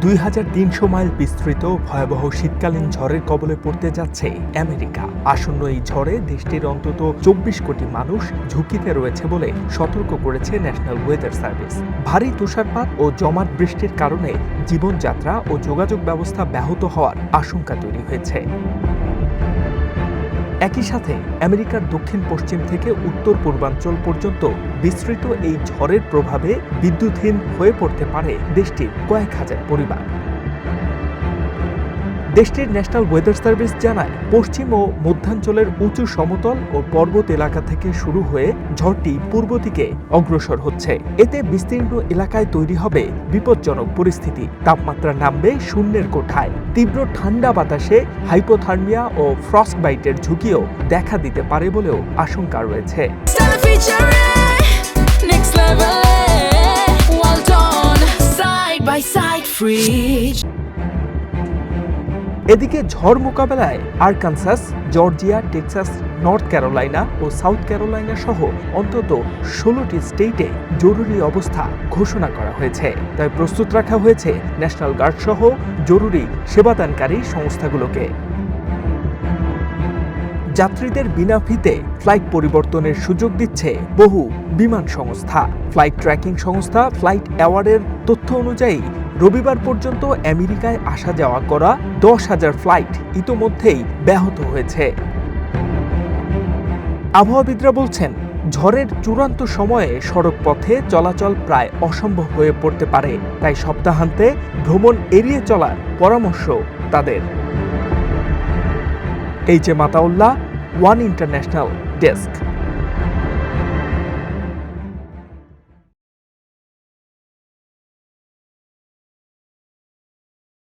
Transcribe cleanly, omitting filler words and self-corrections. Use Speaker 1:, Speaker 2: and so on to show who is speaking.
Speaker 1: 2300 mile বিস্তৃত ভয়াবহ শীতকালীন ঝড়ের কবলে পড়তে যাচ্ছে আমেরিকা। আসন্ন এই ঝড়ে দেশটির অন্তত 24 কোটি মানুষ ঝুঁকিতে রয়েছে বলে সতর্ক করেছে ন্যাশনাল ওয়েদার সার্ভিস। ভারী তুষারপাত ও জমাট বৃষ্টির কারণে জীবনযাত্রা ও যোগাযোগ ব্যবস্থা ব্যাহত হওয়ার আশঙ্কা তৈরি হয়েছে। একই সাথে আমেরিকার দক্ষিণ পশ্চিম থেকে উত্তর পূর্বাঞ্চল পর্যন্ত বিস্তৃত এই ঝড়ের প্রভাবে বিদ্যুৎহীন হয়ে পড়তে পারে দেশটির কয়েক হাজার পরিবার। দেশটির ন্যাশনাল ওয়েদার সার্ভিস জানায়, পশ্চিম ও মধ্যাঞ্চলের উঁচু সমতল ও পর্বত এলাকা থেকে শুরু হয়ে ঝড়টি পূর্ব দিকে অগ্রসর হচ্ছে। এতে বিস্তীর্ণ এলাকায় তৈরি হবে বিপজ্জনক পরিস্থিতি। তাপমাত্রা নামবে শূন্যের কোঠায়। তীব্র ঠান্ডা বাতাসে হাইপোথার্মিয়া ও ফ্রস্টবাইটের ঝুঁকিও দেখা দিতে পারে বলেও আশঙ্কা রয়েছে। এদিকে ঝড় মোকাবেলায় Arkansas, Georgia, Texas, North Carolina ও সাউথ ক্যারোলাইনা সহ অন্তত 16টি স্টেটে জরুরি অবস্থা ঘোষণা করা হয়েছে। তাই প্রস্তুত রাখা হয়েছে ন্যাশনাল গার্ড সহ জরুরি সেবাদানকারী সংস্থাগুলোকে। যাত্রীদের বিনা ফিতে ফ্লাইট পরিবর্তনের সুযোগ দিচ্ছে বহু বিমান সংস্থা। ফ্লাইট ট্র্যাকিং সংস্থা ফ্লাইট অ্যাওয়ার্ডের তথ্য অনুযায়ী রবিবার পর্যন্ত আমেরিকায় আসা যাওয়া করা 10,000 ফ্লাইট ইতোমধ্যেই ব্যাহত হয়েছে। আবহাওয়াবিদরা বলছেন, ঝড়ের চূড়ান্ত সময়ে সড়ক পথে চলাচল প্রায় অসম্ভব হয়ে পড়তে পারে। তাই সপ্তাহান্তে ভ্রমণ এড়িয়ে চলার পরামর্শ তাদের। H M Ataullah, one international desk.